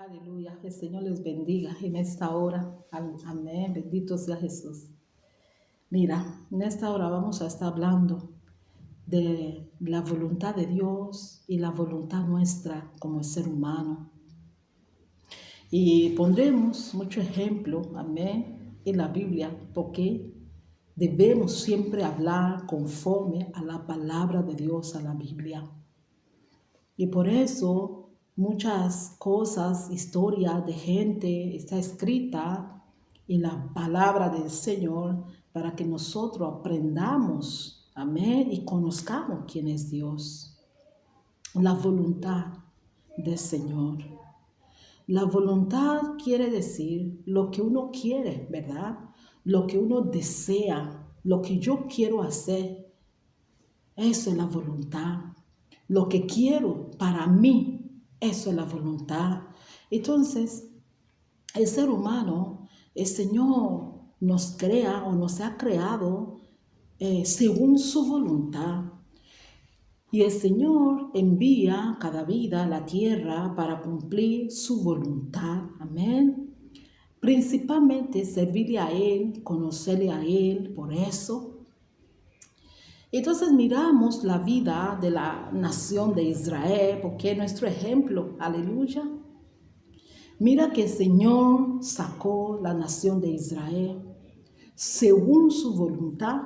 Aleluya, el Señor les bendiga en esta hora. Amén, bendito sea Jesús. Mira, en esta hora vamos a estar hablando de la voluntad de Dios y la voluntad nuestra como ser humano. Y pondremos mucho ejemplo, amén, en la Biblia, porque debemos siempre hablar conforme a la palabra de Dios, a la Biblia. Y por eso muchas cosas, historia de gente está escrita en la palabra del Señor para que nosotros aprendamos, amén, y conozcamos quién es Dios. La voluntad del Señor. La voluntad quiere decir lo que uno quiere, ¿verdad? Lo que uno desea, lo que yo quiero hacer. Eso es la voluntad. Lo que quiero para mí, eso es la voluntad. Entonces, el ser humano, el Señor nos crea o nos ha creado según su voluntad. Y el Señor envía cada vida a la tierra para cumplir su voluntad. Amén. Principalmente servirle a Él, conocerle a Él, por eso. Entonces miramos la vida de la nación de Israel, porque es nuestro ejemplo, aleluya. Mira que el Señor sacó la nación de Israel según su voluntad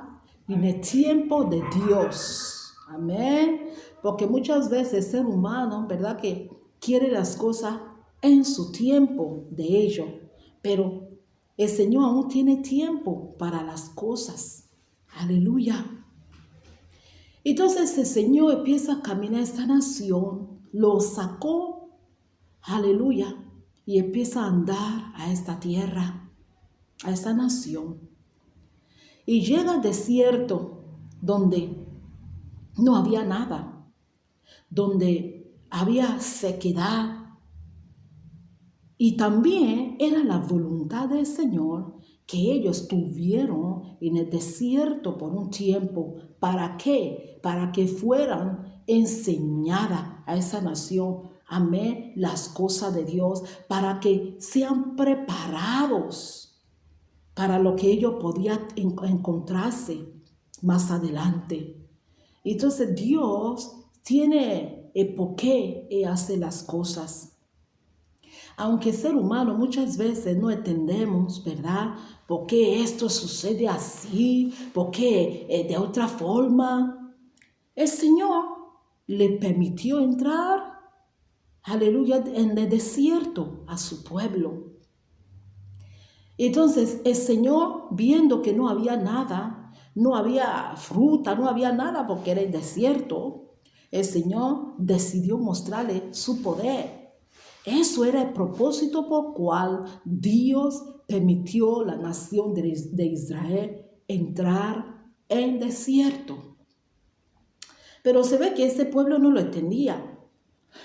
y en el tiempo de Dios, amén. Porque muchas veces el ser humano, ¿verdad? Que quiere las cosas en su tiempo de ello, pero el Señor aún tiene tiempo para las cosas, aleluya. Entonces el Señor empieza a caminar esta nación, lo sacó, aleluya, y empieza a andar a esta tierra, a esta nación. Y llega al desierto donde no había nada, donde había sequedad. Y también era la voluntad del Señor que ellos estuvieron en el desierto por un tiempo. ¿Para qué? Para que fueran enseñadas a esa nación, amén, las cosas de Dios, para que sean preparados para lo que ellos podían encontrarse más adelante. Entonces Dios tiene el por qué hace las cosas. Aunque ser humano muchas veces no entendemos, ¿verdad? ¿Por qué esto sucede así? ¿Por qué de otra forma? El Señor le permitió entrar, aleluya, en el desierto a su pueblo. Entonces el Señor, viendo que no había nada, no había fruta, no había nada porque era el desierto, el Señor decidió mostrarle su poder. Eso era el propósito por cual Dios permitió a la nación de Israel entrar en desierto. Pero se ve que ese pueblo no lo entendía.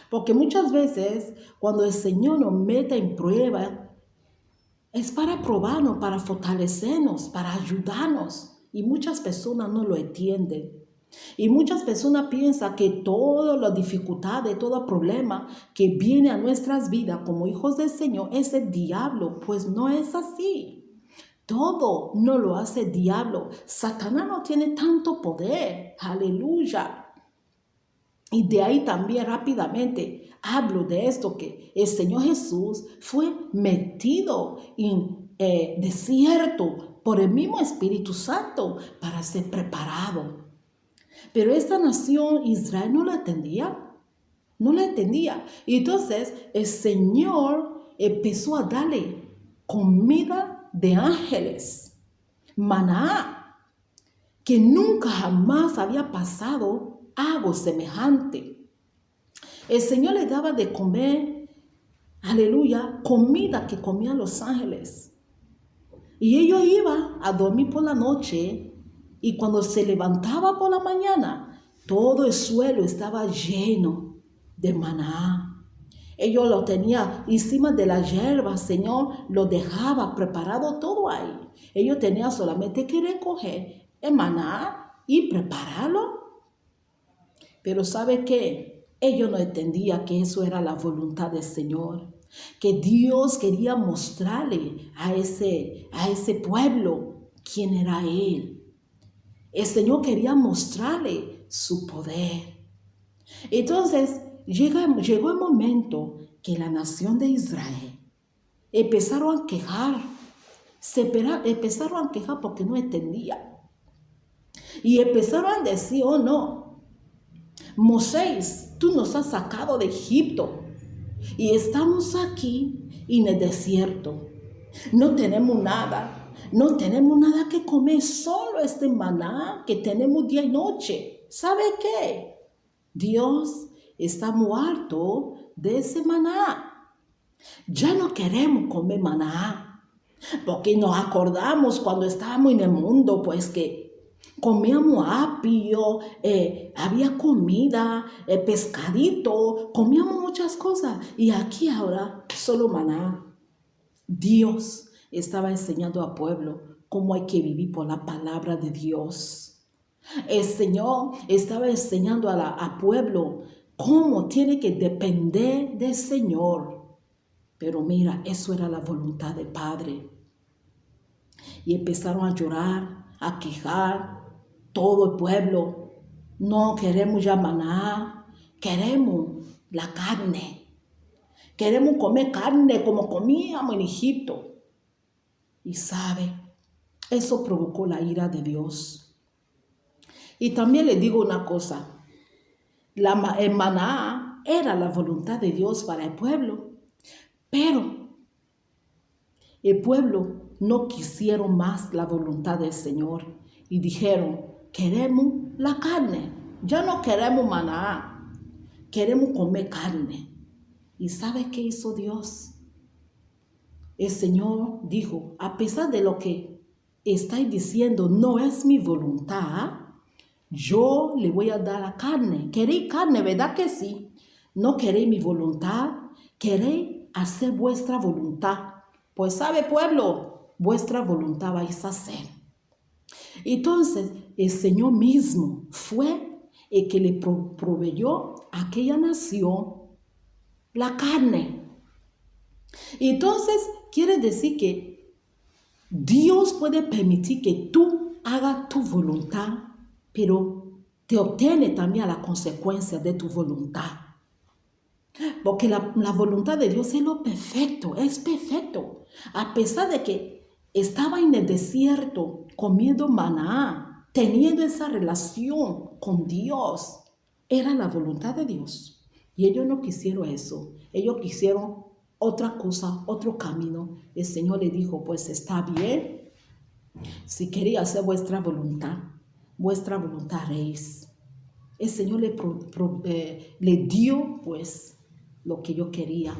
Porque muchas veces cuando el Señor nos mete en prueba, es para probarnos, para fortalecernos, para ayudarnos. Y muchas personas no lo entienden. Y muchas personas piensan que todas las dificultades, todo problema que viene a nuestras vidas como hijos del Señor es el diablo. Pues no es así. Todo no lo hace el diablo. Satanás no tiene tanto poder. Aleluya. Y de ahí también rápidamente hablo de esto, que el Señor Jesús fue metido en desierto por el mismo Espíritu Santo para ser preparado. Pero esta nación, Israel, no la entendía. No la entendía. Y entonces el Señor empezó a darle comida de ángeles, maná, que nunca jamás había pasado algo semejante. El Señor le daba de comer, aleluya, comida que comían los ángeles. Y ellos iban a dormir por la noche. Y cuando se levantaba por la mañana, todo el suelo estaba lleno de maná. Ellos lo tenían encima de la hierba, Señor lo dejaba preparado todo ahí. Ellos tenían solamente que recoger el maná y prepararlo. Pero ¿sabe qué? Ellos no entendían que eso era la voluntad del Señor. que Dios quería mostrarle a ese pueblo quién era Él. El Señor quería mostrarle su poder. Entonces llegó el momento que la nación de Israel empezaron a quejar, empezaron a quejar porque no entendían. Y empezaron a decir, oh no, Moisés, tú nos has sacado de Egipto y estamos aquí en el desierto. No tenemos nada que comer, solo este maná que tenemos día y noche. ¿Sabe qué? Dios está muy harto de ese maná. Ya no queremos comer maná, porque nos acordamos cuando estábamos en el mundo, pues que comíamos apio, había comida, pescadito, comíamos muchas cosas. Y aquí ahora solo maná. Dios estaba enseñando al pueblo cómo hay que vivir por la palabra de Dios. El Señor estaba enseñando al pueblo cómo tiene que depender del Señor. Pero mira, eso era la voluntad del Padre. Y empezaron a llorar, a quejar, todo el pueblo. No queremos ya maná, queremos la carne. Queremos comer carne como comíamos en Egipto. Y sabe, eso provocó la ira de Dios. Y también le digo una cosa, el maná era la voluntad de Dios para el pueblo, pero el pueblo no quisieron más la voluntad del Señor y dijeron, queremos la carne, ya no queremos maná, queremos comer carne. ¿Y sabe qué hizo Dios? El Señor dijo, a pesar de lo que estáis diciendo no es mi voluntad, yo le voy a dar la carne. ¿Queréis carne, verdad que sí? No queréis mi voluntad, queréis hacer vuestra voluntad. Pues sabe, pueblo, vuestra voluntad vais a hacer. Entonces, el Señor mismo fue el que le proveyó a aquella nación la carne. Entonces, quiere decir que Dios puede permitir que tú hagas tu voluntad, pero te obtiene también la consecuencia de tu voluntad. Porque la voluntad de Dios es lo perfecto, es perfecto. A pesar de que estaba en el desierto comiendo maná, teniendo esa relación con Dios, era la voluntad de Dios. Y ellos no quisieron eso, ellos quisieron otra cosa, otro camino. El Señor le dijo, pues está bien, si quería hacer vuestra voluntad haréis. El Señor le dio pues lo que yo quería.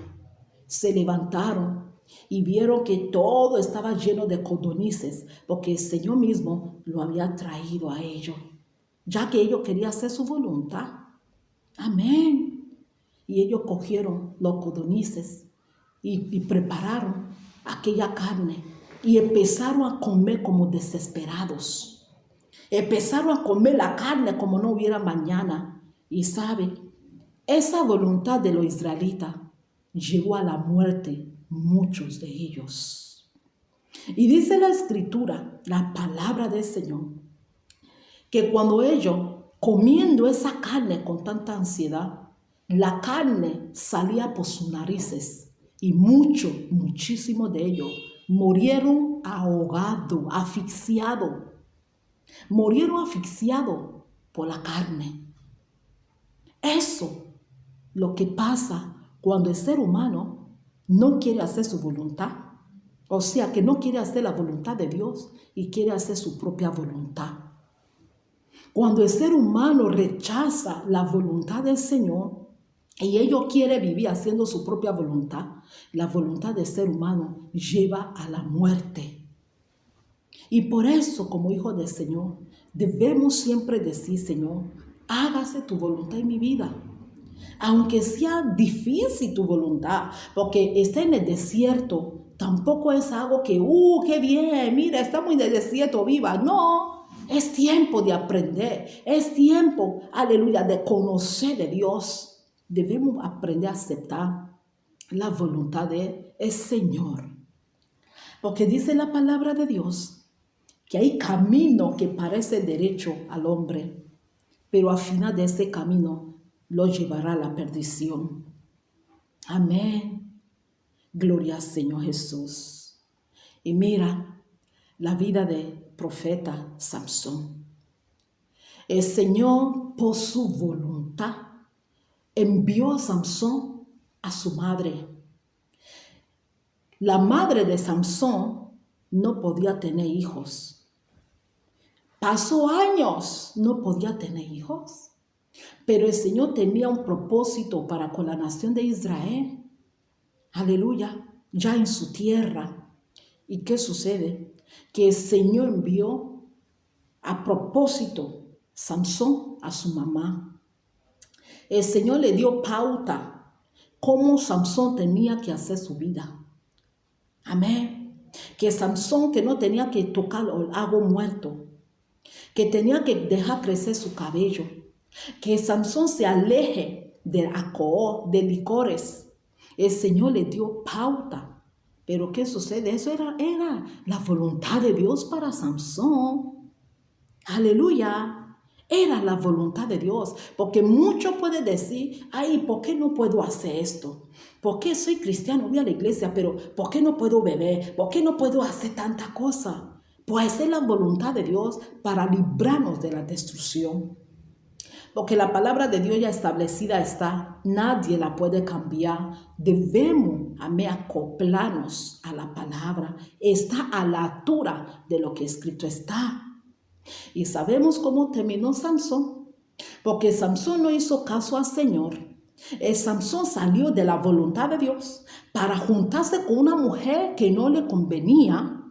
Se levantaron y vieron que todo estaba lleno de codornices, porque el Señor mismo lo había traído a ellos, ya que ellos querían hacer su voluntad. Amén. Y ellos cogieron los codornices y prepararon aquella carne y empezaron a comer como desesperados. Empezaron a comer la carne como no hubiera mañana. Y sabe, esa voluntad de los israelitas llevó a la muerte muchos de ellos. Y dice la Escritura, la palabra del Señor, que cuando ellos comiendo esa carne con tanta ansiedad, la carne salía por sus narices y muchísimos de ellos murieron ahogados, asfixiados. Murieron asfixiados por la carne. Eso lo que pasa cuando el ser humano no quiere hacer su voluntad. O sea, que no quiere hacer la voluntad de Dios y quiere hacer su propia voluntad. Cuando el ser humano rechaza la voluntad del Señor y ellos quieren vivir haciendo su propia voluntad, la voluntad del ser humano lleva a la muerte. Y por eso, como hijos del Señor, debemos siempre decir, Señor, hágase tu voluntad en mi vida. Aunque sea difícil tu voluntad, porque está en el desierto, tampoco es algo que, qué bien, mira, estamos en el desierto, viva. No, es tiempo de aprender, es tiempo, aleluya, de conocer de Dios. Debemos aprender a aceptar la voluntad de el Señor. Porque dice la palabra de Dios que hay camino que parece derecho al hombre, pero al final de ese camino lo llevará a la perdición. Amén. Gloria al Señor Jesús. Y mira la vida del profeta Samson. El Señor, por su voluntad, envió a Samson a su madre. La madre de Samson no podía tener hijos. Pasó años, no podía tener hijos. Pero el Señor tenía un propósito para con la nación de Israel. Aleluya, ya en su tierra. ¿Y qué sucede? Que el Señor envió a propósito Samson a su mamá. El Señor le dio pauta cómo Samson tenía que hacer su vida. Amén. Que Samson que no tenía que tocar algo muerto, que tenía que dejar crecer su cabello, que Samson se aleje del alcohol, de licores. El Señor le dio pauta. Pero ¿qué sucede? Eso era la voluntad de Dios para Samson. Aleluya. Era la voluntad de Dios. Porque mucho puede decir, ay, ¿por qué no puedo hacer esto? ¿Por qué soy cristiano? Voy a la iglesia, pero ¿por qué no puedo beber? ¿Por qué no puedo hacer tanta cosa? Pues es la voluntad de Dios para librarnos de la destrucción. Porque la palabra de Dios ya establecida está, nadie la puede cambiar. Debemos acoplarnos a la palabra. Está a la altura de lo que escrito está. Y sabemos cómo terminó Samson, porque Samson no hizo caso al Señor. Samson salió de la voluntad de Dios para juntarse con una mujer que no le convenía,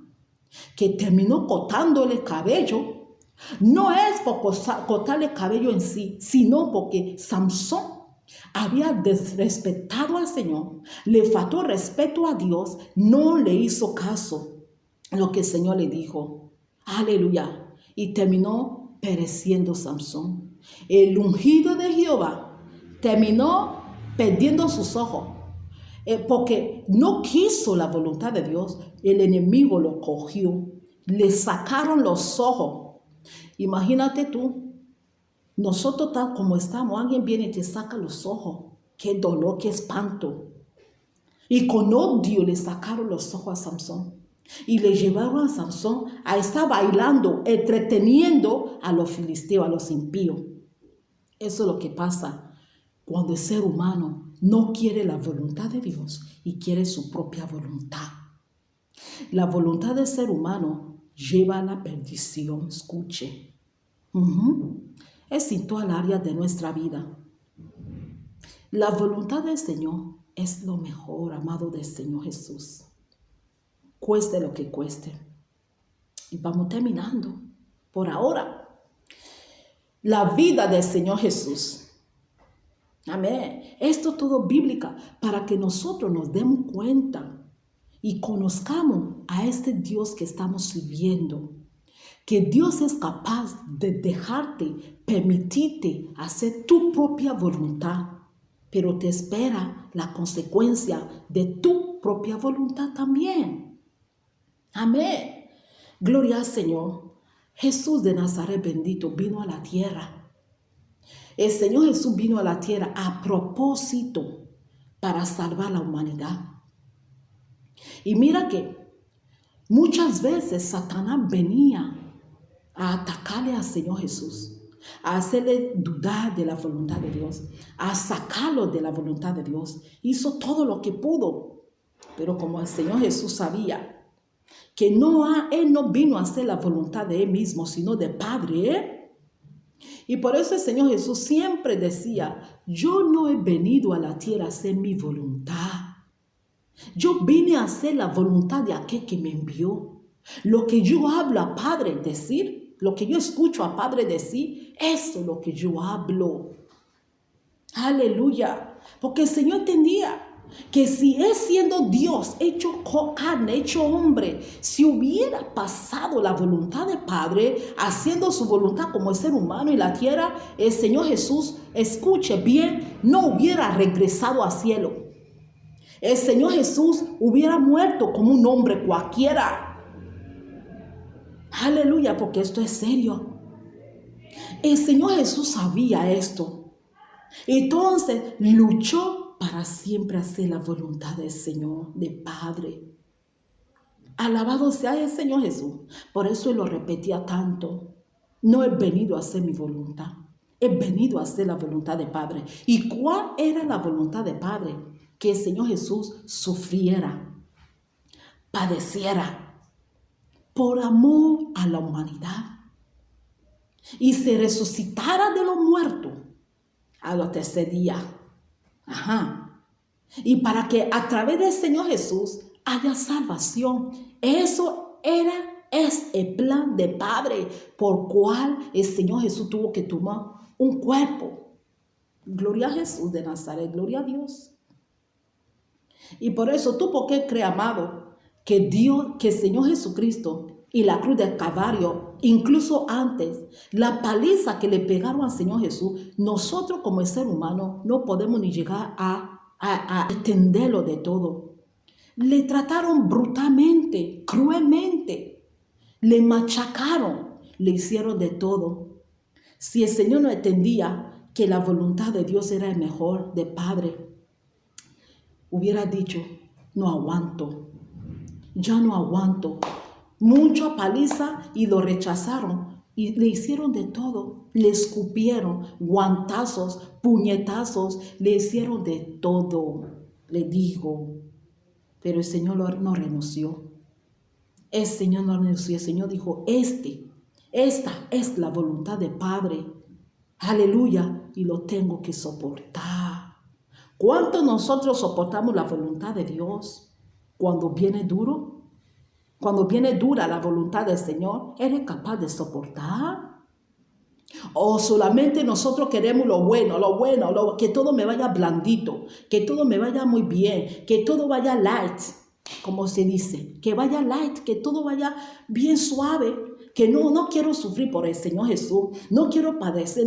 que terminó cortándole el cabello. No es por cortarle el cabello en sí, sino porque Samson había desrespetado al Señor, le faltó respeto a Dios, no le hizo caso a lo que el Señor le dijo. Aleluya. Y terminó pereciendo Samson. El ungido de Jehová terminó perdiendo sus ojos. Porque no quiso la voluntad de Dios, el enemigo lo cogió, le sacaron los ojos. Imagínate tú, nosotros tal como estamos, alguien viene y te saca los ojos. Qué dolor, qué espanto. Y con odio le sacaron los ojos a Samson. Y le llevaron a Samson a estar bailando, entreteniendo a los filisteos, a los impíos. Eso es lo que pasa cuando el ser humano no quiere la voluntad de Dios y quiere su propia voluntad. La voluntad del ser humano lleva a la perdición, escuche. Es en toda el área de nuestra vida. La voluntad del Señor es lo mejor, amado del Señor Jesús. Cueste lo que cueste. Y vamos terminando. Por ahora, la vida del Señor Jesús. Amén. Esto todo bíblica para que nosotros nos demos cuenta y conozcamos a este Dios que estamos sirviendo. Que Dios es capaz de dejarte, permitirte hacer tu propia voluntad, pero te espera la consecuencia de tu propia voluntad también. Amén. Gloria al Señor. Jesús de Nazaret bendito vino a la tierra. El Señor Jesús vino a la tierra a propósito para salvar a la humanidad. Y mira que muchas veces Satanás venía a atacarle al Señor Jesús, a hacerle dudar de la voluntad de Dios, a sacarlo de la voluntad de Dios. Hizo todo lo que pudo, pero como el Señor Jesús sabía que Él no vino a hacer la voluntad de Él mismo, sino del Padre. Y por eso el Señor Jesús siempre decía, yo no he venido a la tierra a hacer mi voluntad. Yo vine a hacer la voluntad de aquel que me envió. Lo que yo hablo a Padre decir, lo que yo escucho a Padre decir, eso es lo que yo hablo. Aleluya. Porque el Señor entendía que si Él siendo Dios, hecho carne, hecho hombre, si hubiera pasado la voluntad del Padre, haciendo su voluntad como el ser humano en la tierra, el Señor Jesús, escuche bien, no hubiera regresado al cielo. El Señor Jesús hubiera muerto como un hombre cualquiera. Aleluya, porque esto es serio. El Señor Jesús sabía esto. Entonces luchó para siempre hacer la voluntad del Señor, del Padre. Alabado sea el Señor Jesús. Por eso Él lo repetía tanto. No he venido a hacer mi voluntad. He venido a hacer la voluntad del Padre. ¿Y cuál era la voluntad del Padre? Que el Señor Jesús sufriera, padeciera, por amor a la humanidad. Y se resucitara de los muertos a los tercer día. Y para que a través del Señor Jesús haya salvación. Eso es el plan del Padre por cual el Señor Jesús tuvo que tomar un cuerpo. Gloria a Jesús de Nazaret, gloria a Dios. Y por eso tú, ¿por qué crees, amado, que el Señor Jesucristo y la cruz del Calvario, incluso antes, la paliza que le pegaron al Señor Jesús, nosotros como el ser humano no podemos ni llegar a entenderlo de todo? Le trataron brutalmente, cruelmente, le machacaron, le hicieron de todo. Si el Señor no entendía que la voluntad de Dios era el mejor de Padre, hubiera dicho, no aguanto, ya no aguanto. Mucha paliza y lo rechazaron y le hicieron de todo. Le escupieron, guantazos, puñetazos, le hicieron de todo, le digo. Pero el Señor no renunció. El Señor no renunció. El Señor dijo, esta es la voluntad del Padre. Aleluya. Y lo tengo que soportar. ¿Cuánto nosotros soportamos la voluntad de Dios cuando viene duro? Cuando viene dura la voluntad del Señor, ¿eres capaz de soportar? O solamente nosotros queremos lo bueno, que todo me vaya blandito, que todo me vaya muy bien, que todo vaya light, como se dice, que vaya light, que todo vaya bien suave, que no quiero sufrir por el Señor Jesús, no quiero padecer,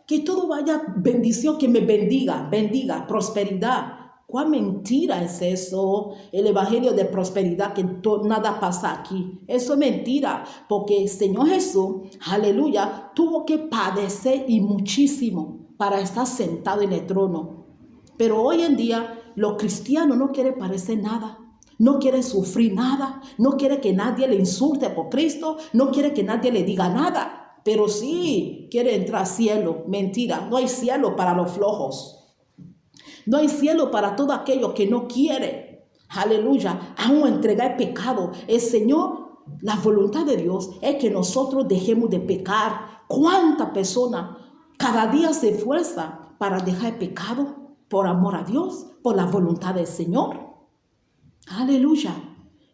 que todo vaya bendición, que me bendiga, prosperidad. ¿Cuál mentira es eso? El evangelio de prosperidad, que nada pasa aquí. Eso es mentira, porque el Señor Jesús, aleluya, tuvo que padecer y muchísimo para estar sentado en el trono. Pero hoy en día los cristianos no quieren padecer nada. No quiere sufrir nada, no quiere que nadie le insulte por Cristo, no quiere que nadie le diga nada, pero sí quiere entrar al cielo. Mentira, no hay cielo para los flojos. No hay cielo para todo aquello que no quiere, aleluya, aún entregar pecado. El Señor, la voluntad de Dios es que nosotros dejemos de pecar. ¿Cuánta persona cada día se esfuerza para dejar el pecado por amor a Dios, por la voluntad del Señor? Aleluya.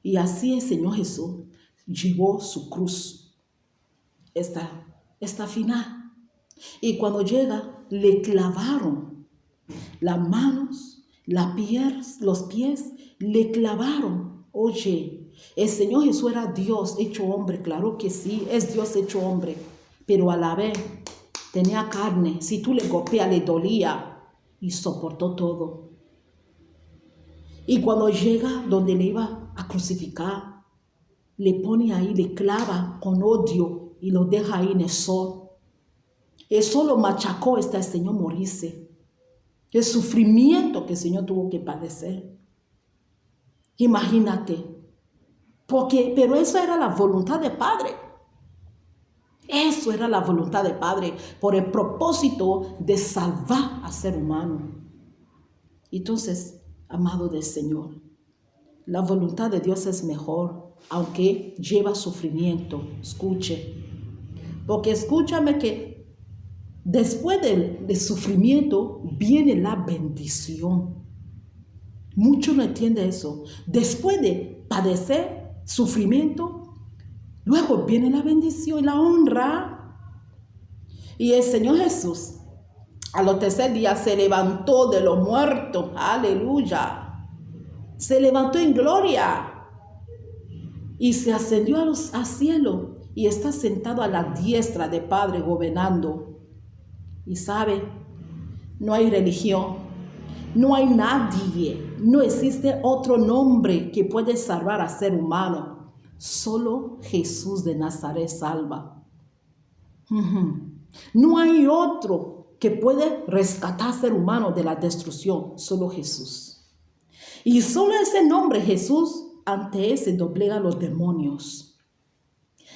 Y así el Señor Jesús llevó su cruz esta final. Y cuando llega, le clavaron las manos, los pies, le clavaron. Oye, el Señor Jesús era Dios hecho hombre, claro que sí, es Dios hecho hombre, pero a la vez tenía carne. Si tú le golpeas, le dolía y soportó todo. Y cuando llega donde le iba a crucificar, le pone ahí, le clava con odio y lo deja ahí en el sol. El sol lo machacó hasta el Señor morirse. El sufrimiento que el Señor tuvo que padecer. Imagínate. Pero eso era la voluntad del Padre. Eso era la voluntad del Padre por el propósito de salvar al ser humano. Entonces, amado del Señor, la voluntad de Dios es mejor, aunque lleva sufrimiento. Escuche. Porque escúchame que después del sufrimiento viene la bendición. Muchos no entienden eso. Después de padecer sufrimiento, luego viene la bendición y la honra. Y el Señor Jesús, a los tercer días, se levantó de los muertos. Aleluya. Se levantó en gloria. Y se ascendió al cielo. Y está sentado a la diestra del Padre gobernando. Y sabe, no hay religión, No hay nadie, no existe otro nombre que puede salvar al ser humano. Solo Jesús de Nazaret salva. No hay otro que puede rescatar al ser humano de la destrucción, solo Jesús. Y solo ese nombre Jesús, ante él se doblegan los demonios.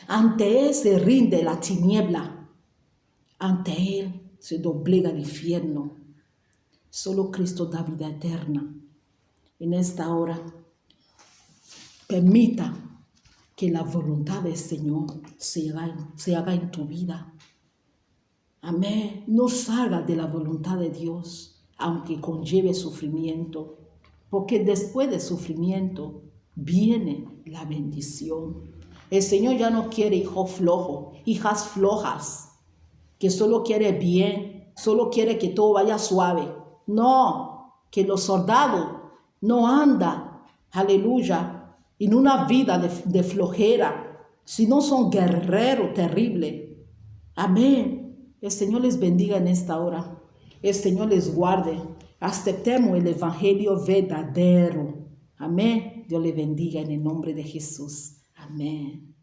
Ante él se rinde la tiniebla. Ante él se doblega el infierno. Solo Cristo da vida eterna. En esta hora, permita que la voluntad del Señor se haga en tu vida. Amén. No salga de la voluntad de Dios, aunque conlleve sufrimiento, porque después del sufrimiento viene la bendición. El Señor ya no quiere hijos flojos, hijas flojas, que solo quiere bien, solo quiere que todo vaya suave. No, que los soldados no andan, aleluya, en una vida de flojera, sino son guerreros terribles. Amén. El Señor les bendiga en esta hora. El Señor les guarde. Aceptemos el evangelio verdadero. Amén. Dios les bendiga en el nombre de Jesús. Amén.